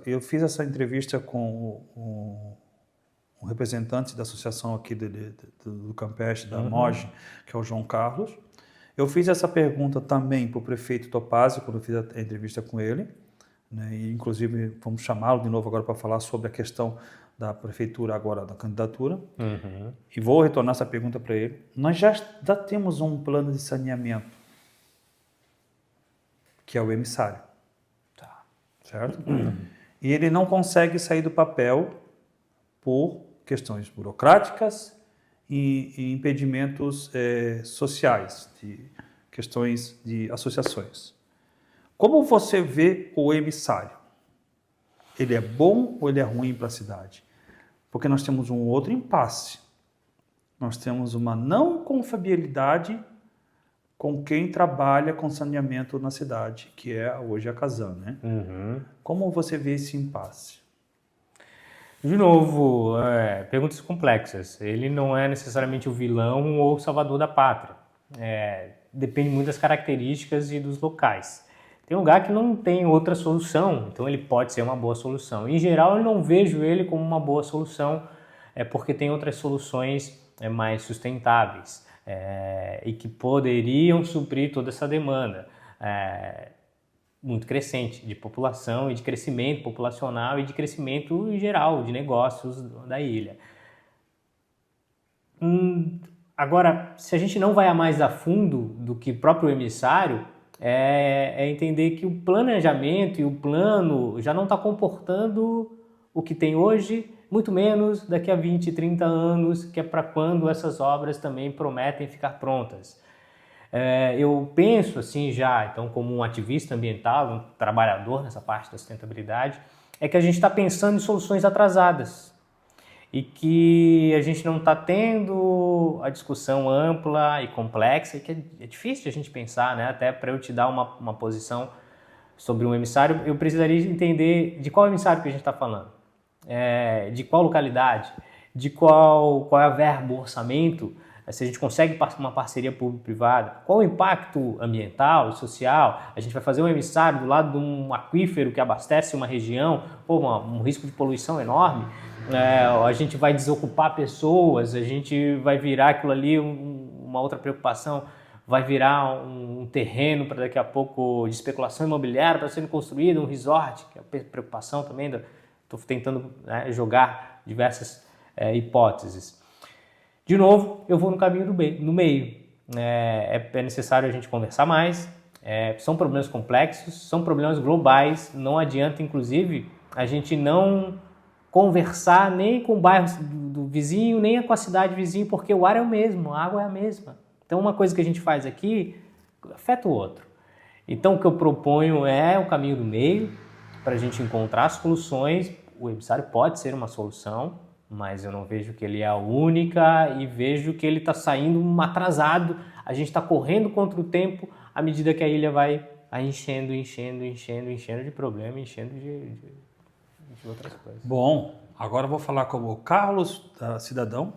eu fiz essa entrevista com um representante da associação aqui do Campeche, da MOG, que é o João Carlos. Eu fiz essa pergunta também para o prefeito Topazio, quando eu fiz a entrevista com ele, né? E, inclusive, vamos chamá-lo de novo agora para falar sobre a questão da prefeitura agora, da candidatura. E vou retornar essa pergunta para ele. Nós já temos um plano de saneamento, que é o emissário. Tá. Certo? E ele não consegue sair do papel por questões burocráticas e impedimentos sociais, de questões de associações. Como você vê o emissário? Ele é bom ou ele é ruim para a cidade? Porque nós temos um outro impasse. Nós temos uma não confiabilidade com quem trabalha com saneamento na cidade, que é hoje a Casan, né? Como você vê esse impasse? De novo, perguntas complexas. Ele não é necessariamente o vilão ou o salvador da pátria. Depende muito das características e dos locais. Tem lugar que não tem outra solução, então ele pode ser uma boa solução. Em geral, eu não vejo ele como uma boa solução, porque tem outras soluções mais sustentáveis e que poderiam suprir toda essa demanda muito crescente de população e de crescimento populacional e de crescimento em geral de negócios da ilha. Agora, se a gente não vai mais a fundo do que o próprio emissário, é entender que o planejamento e o plano já não está comportando o que tem hoje, muito menos daqui a 20, 30 anos, que é para quando essas obras também prometem ficar prontas. Eu penso assim já, então, como um ativista ambiental, um trabalhador nessa parte da sustentabilidade, é que a gente está pensando em soluções atrasadas e que a gente não está tendo a discussão ampla e complexa, e que é difícil de a gente pensar, né? Até para eu te dar uma posição sobre um emissário, eu precisaria entender de qual emissário que a gente está falando, de qual localidade, de qual é a verba, o orçamento, se a gente consegue uma parceria público-privada, qual o impacto ambiental e social, a gente vai fazer um emissário do lado de um aquífero que abastece uma região, um risco de poluição enorme, a gente vai desocupar pessoas, a gente vai virar aquilo ali uma outra preocupação, vai virar um terreno para daqui a pouco de especulação imobiliária para ser construído, um resort, que é a preocupação também, estou tentando jogar diversas hipóteses. De novo, eu vou no caminho no meio. É necessário a gente conversar mais, são problemas complexos, são problemas globais, não adianta, inclusive, a gente não conversar nem com o bairro do vizinho, nem com a cidade vizinha, porque o ar é o mesmo, a água é a mesma. Então, uma coisa que a gente faz aqui afeta o outro. Então, o que eu proponho é o caminho do meio, para a gente encontrar soluções. O emissário pode ser uma solução, mas eu não vejo que ele é a única e vejo que ele está saindo atrasado. A gente está correndo contra o tempo à medida que a ilha vai enchendo de problema, enchendo de outras coisas. Bom, agora eu vou falar como o Carlos, cidadão,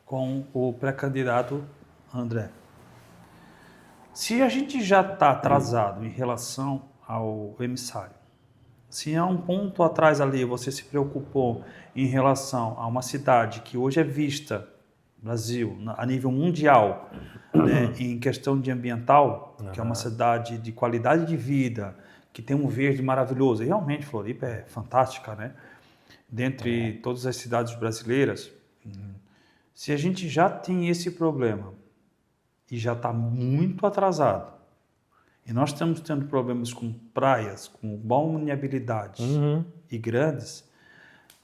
com o pré-candidato André. Se a gente já está atrasado em relação ao emissário, se há um ponto atrás ali você se preocupou em relação a uma cidade que hoje é vista, Brasil, a nível mundial, né, em questão de ambiental, que é uma cidade de qualidade de vida, que tem um verde maravilhoso, e realmente Floripa é fantástica, né? Dentre todas as cidades brasileiras, se a gente já tem esse problema e já está muito atrasado, e nós estamos tendo problemas com praias, com balneabilidade e grandes,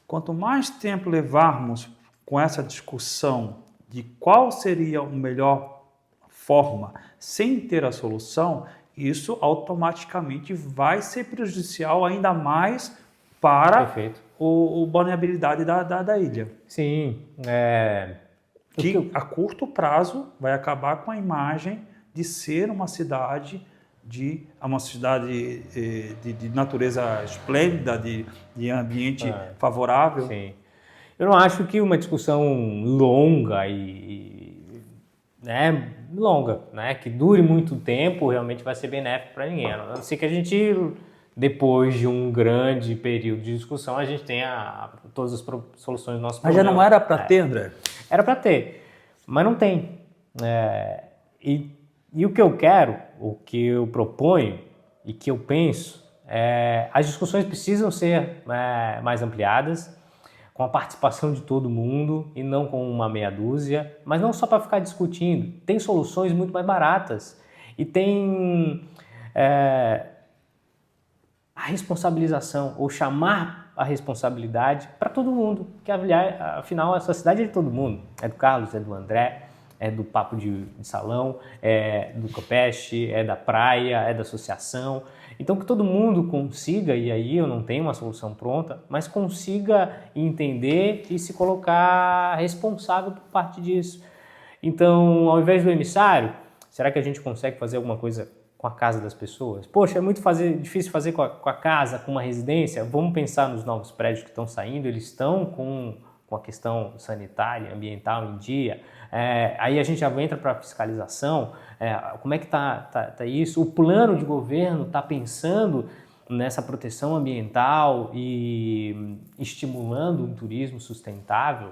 quanto mais tempo levarmos com essa discussão de qual seria a melhor forma sem ter a solução, isso automaticamente vai ser prejudicial ainda mais para a balneabilidade da ilha. Sim. Que a curto prazo vai acabar com a imagem de ser uma cidade de natureza esplêndida, de ambiente favorável. Sim. Eu não acho que uma discussão longa que dure muito tempo realmente vai ser benéfico para ninguém. A não ser que a gente depois de um grande período de discussão, a gente tem todas as soluções do nosso Mas problema. já não era para ter, André? Era para ter, mas não tem. E o que eu quero, o que eu proponho e que eu penso, as discussões precisam ser mais ampliadas, com a participação de todo mundo e não com uma meia dúzia, mas não só para ficar discutindo. Tem soluções muito mais baratas e tem a responsabilização, ou chamar a responsabilidade para todo mundo, que afinal essa cidade é de todo mundo, é do Carlos, é do André, é do Papo de Salão, é do Copeste, é da praia, é da associação. Então que todo mundo consiga, e aí eu não tenho uma solução pronta, mas consiga entender e se colocar responsável por parte disso. Então, ao invés do emissário, será que a gente consegue fazer alguma coisa com a casa das pessoas? Poxa, é muito difícil fazer com a casa, com uma residência. Vamos pensar nos novos prédios que estão saindo, eles estão com a questão sanitária, ambiental em dia. Aí a gente já entra para a fiscalização, como é que tá isso? O plano de governo está pensando nessa proteção ambiental e estimulando um turismo sustentável.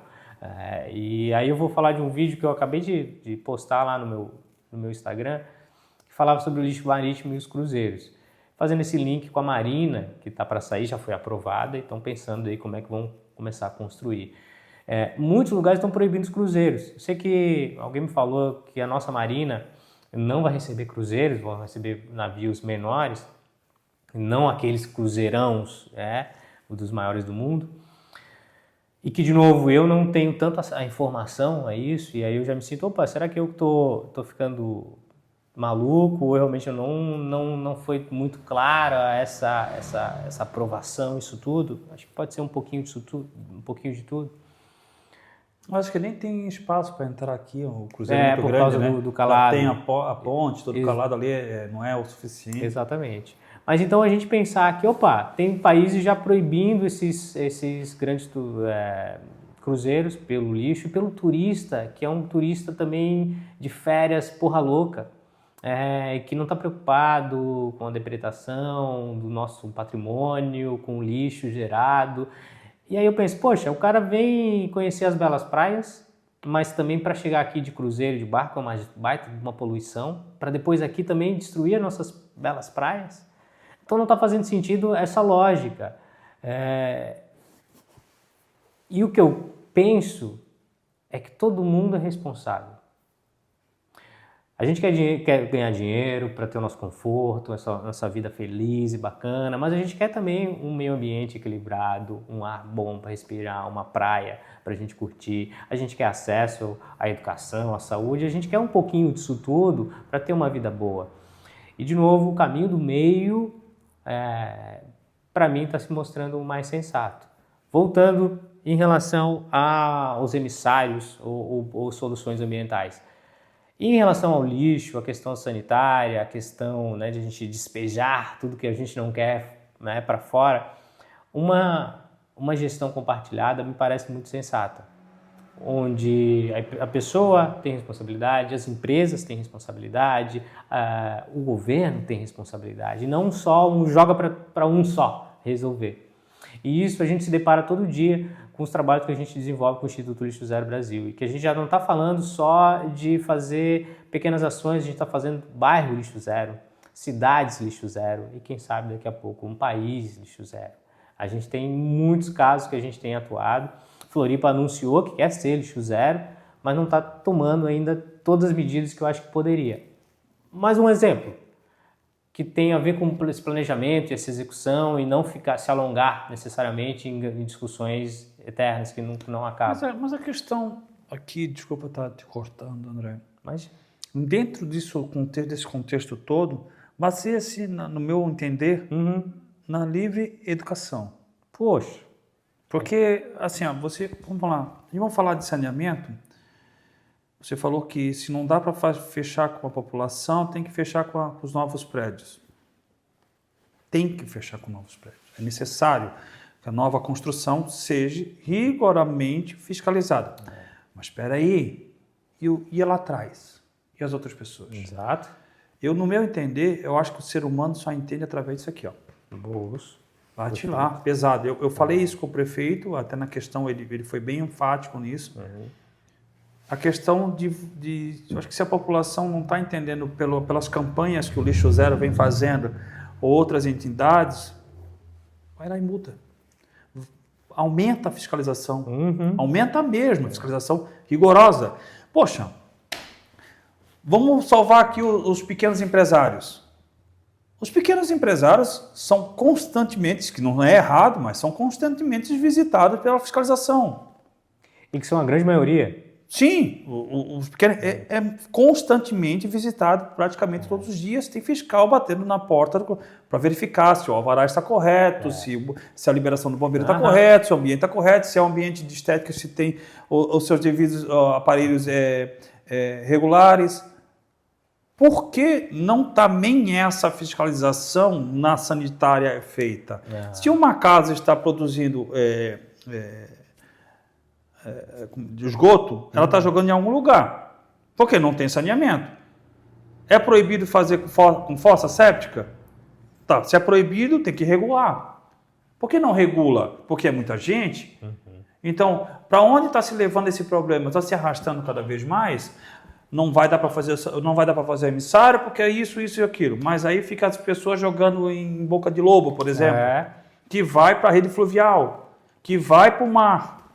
E aí eu vou falar de um vídeo que eu acabei de postar lá no meu Instagram, que falava sobre o lixo marítimo e os cruzeiros. Fazendo esse link com a Marina, que está para sair, já foi aprovada, e estão pensando aí como é que vão começar a construir. Muitos lugares estão proibindo os cruzeiros. Eu sei que alguém me falou que a nossa Marina não vai receber cruzeiros, vão receber navios menores, não aqueles cruzeirões dos maiores do mundo. E que, de novo, eu não tenho tanto a informação a isso, e aí eu já me sinto, opa, será que eu tô ficando maluco, ou realmente não foi muito clara essa aprovação, isso tudo? Acho que pode ser um pouquinho disso tudo, um pouquinho de tudo. Acho que nem tem espaço para entrar aqui, o cruzeiro é muito por grande, causa né? do calado. Tem a ponte, todo calado ali não é o suficiente. Exatamente. Mas então a gente pensar que, opa, tem países já proibindo esses grandes cruzeiros pelo lixo e pelo turista, que é um turista também de férias porra louca, que não está preocupado com a depredação do nosso patrimônio, com o lixo gerado. E aí eu penso, poxa, o cara vem conhecer as belas praias, mas também para chegar aqui de cruzeiro, de barco, é uma baita de uma poluição, para depois aqui também destruir as nossas belas praias. Então não está fazendo sentido essa lógica. E o que eu penso é que todo mundo é responsável. A gente quer ganhar dinheiro para ter o nosso conforto, nossa vida feliz e bacana, mas a gente quer também um meio ambiente equilibrado, um ar bom para respirar, uma praia para a gente curtir. A gente quer acesso à educação, à saúde, a gente quer um pouquinho disso tudo para ter uma vida boa. E, de novo, o caminho do meio, para mim, está se mostrando o mais sensato. Voltando em relação aos emissários ou soluções ambientais. E em relação ao lixo, a questão sanitária, a questão de a gente despejar tudo que a gente não quer para fora, uma gestão compartilhada me parece muito sensata, onde a pessoa tem responsabilidade, as empresas têm responsabilidade, o governo tem responsabilidade, e não só joga para um só resolver. E isso a gente se depara todo dia com os trabalhos que a gente desenvolve com o Instituto Lixo Zero Brasil, e que a gente já não está falando só de fazer pequenas ações, a gente está fazendo bairro lixo zero, cidades lixo zero, e quem sabe daqui a pouco um país lixo zero. A gente tem muitos casos que a gente tem atuado. Floripa anunciou que quer ser lixo zero, mas não está tomando ainda todas as medidas que eu acho que poderia. Mais um exemplo que tem a ver com esse planejamento e essa execução, e não se alongar necessariamente em discussões eternas que não acabam. Mas a questão aqui, desculpa estar te cortando, André, Mas dentro desse contexto todo, baseia-se, no meu entender, na livre educação. Poxa. Porque, assim, vamos falar de saneamento. Você falou que se não dá para fechar com a população, tem que fechar com os novos prédios. Tem que fechar com novos prédios. É necessário que a nova construção seja rigorosamente fiscalizada. Mas espera aí, e lá atrás? E as outras pessoas? Exato. No meu entender, eu acho que o ser humano só entende através disso aqui, ó. Boas. Bate lá, pesado. Eu falei isso com o prefeito, até na questão, ele foi bem enfático nisso. A questão eu acho que se a população não está entendendo pelas campanhas que o Lixo Zero vem fazendo, ou outras entidades, vai lá e multa. Aumenta a fiscalização. Aumenta mesmo a fiscalização rigorosa. Poxa, vamos salvar aqui os pequenos empresários. Os pequenos empresários são constantemente, que não é errado, mas são constantemente visitados pela fiscalização. E que são a grande maioria. Sim, os pequenos é constantemente visitado, praticamente todos os dias. Tem fiscal batendo na porta para verificar se o alvará está correto, se a liberação do bombeiro está correta, se o ambiente está correto, se é um ambiente de estética, se tem os seus devidos aparelhos regulares. Por que não também essa fiscalização na sanitária é feita? Se uma casa está produzindo de esgoto, ela está jogando em algum lugar. Porque não tem saneamento. É proibido fazer com fossa séptica? Tá, se é proibido, tem que regular. Por que não regula? Porque é muita gente. Então, para onde está se levando esse problema? Está se arrastando cada vez mais? Não vai dar para fazer emissário porque é isso e aquilo. Mas aí fica as pessoas jogando em boca de lobo, por exemplo, que vai para a rede fluvial, que vai para o mar,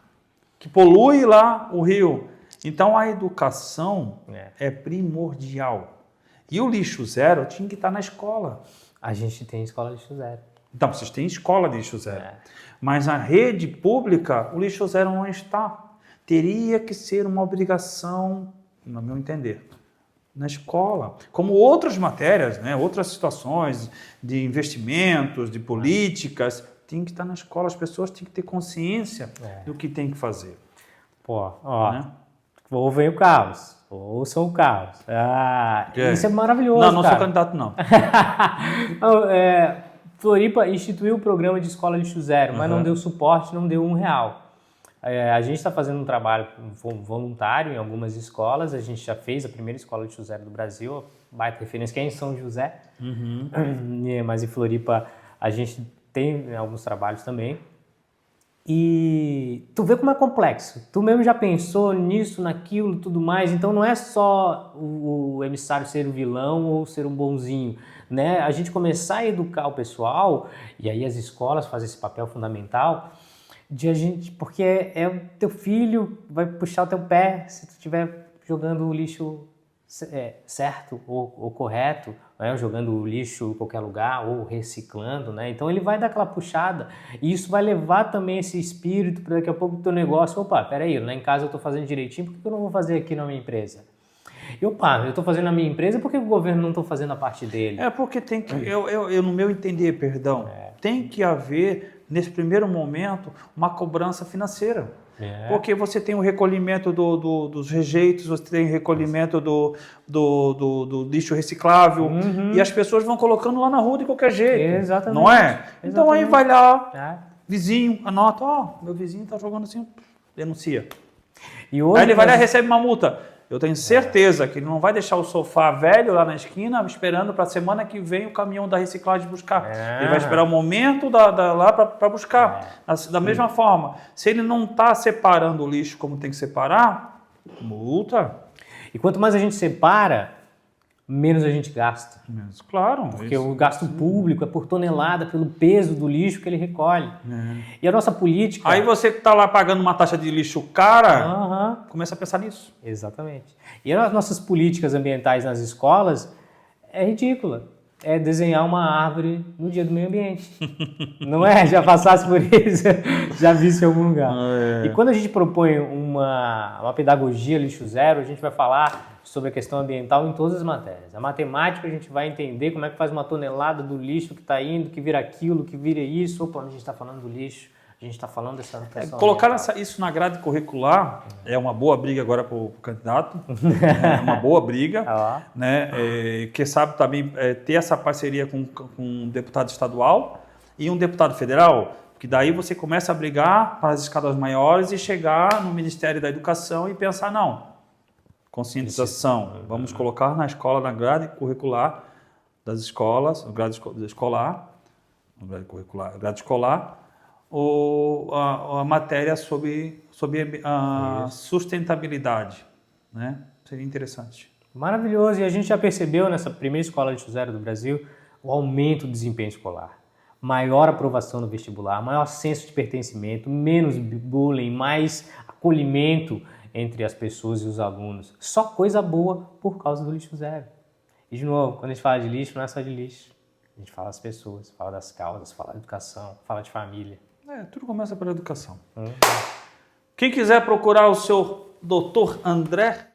que polui lá o rio. Então a educação é primordial. E o lixo zero tinha que estar na escola. A gente tem escola lixo zero. Então, vocês têm escola de lixo zero. Mas na rede pública, o lixo zero não está. Teria que ser uma obrigação, no meu entender, na escola. Como outras matérias, outras situações de investimentos, de políticas, tem que estar na escola. As pessoas têm que ter consciência do que tem que fazer. Ou vem o Carlos, ou sou o Carlos. Isso é maravilhoso, não sou candidato, não. Floripa instituiu o programa de escola lixo zero, mas não deu suporte, não deu R$1. A gente está fazendo um trabalho voluntário em algumas escolas. A gente já fez a primeira escola lixo zero do Brasil, baita referência, que é em São José. Mas em Floripa a gente tem alguns trabalhos também. E tu vê como é complexo. Tu mesmo já pensou nisso, naquilo, tudo mais. Então não é só o emissário ser o vilão ou ser um bonzinho, né? A gente começar a educar o pessoal, e aí as escolas fazem esse papel fundamental, porque é o teu filho, vai puxar o teu pé se tu estiver jogando o lixo certo ou correto, jogando o lixo em qualquer lugar ou reciclando, né? Então ele vai dar aquela puxada e isso vai levar também esse espírito para daqui a pouco o teu negócio. Peraí, lá em casa eu estou fazendo direitinho, por que eu não vou fazer aqui na minha empresa? Eu estou fazendo na minha empresa, por que o governo não está fazendo a parte dele? Porque tem que, eu no meu entender, tem que haver, nesse primeiro momento, uma cobrança financeira. Porque você tem o recolhimento dos rejeitos, você tem o recolhimento do lixo reciclável, e as pessoas vão colocando lá na rua de qualquer jeito. Exatamente. Não é? Então aí vai lá, vizinho, anota, meu vizinho está jogando assim, denuncia. Aí ele vai lá e recebe uma multa. Eu tenho certeza que ele não vai deixar o sofá velho lá na esquina esperando para a semana que vem o caminhão da reciclagem buscar. Ele vai esperar o momento lá para buscar. Da mesma forma, se ele não está separando o lixo como tem que separar, multa. E quanto mais a gente separa, menos a gente gasta. Claro. Porque o gasto público é por tonelada, pelo peso do lixo que ele recolhe. E a nossa política... Aí você que está lá pagando uma taxa de lixo cara, começa a pensar nisso. Exatamente. E as nossas políticas ambientais nas escolas é ridícula. É desenhar uma árvore no dia do meio ambiente. Não é? Já passasse por isso? Já vi isso em algum lugar. E quando a gente propõe uma pedagogia lixo zero, a gente vai falar sobre a questão ambiental em todas as matérias. A matemática, a gente vai entender como é que faz uma tonelada do lixo que está indo, que vira aquilo, que vira isso. A gente está falando do lixo, a gente está falando dessa questão. Colocar isso na grade curricular é uma boa briga agora para o candidato. É uma boa briga. Né? Quem sabe também ter essa parceria com um deputado estadual e um deputado federal, que daí você começa a brigar para as escadas maiores e chegar no Ministério da Educação e pensar, conscientização. Vamos colocar na escola, na grade curricular das escolas, grade escolar, grade escolar, a matéria sobre a sustentabilidade, né? Seria interessante. Maravilhoso. E a gente já percebeu nessa primeira escola Lixo Zero do Brasil o aumento do desempenho escolar. Maior aprovação no vestibular, maior senso de pertencimento, menos bullying, mais acolhimento entre as pessoas e os alunos. Só coisa boa por causa do Lixo Zero. E, de novo, quando a gente fala de lixo, não é só de lixo. A gente fala das pessoas, fala das causas, fala da educação, fala de família. Tudo começa pela educação. Quem quiser procurar o seu Dr. André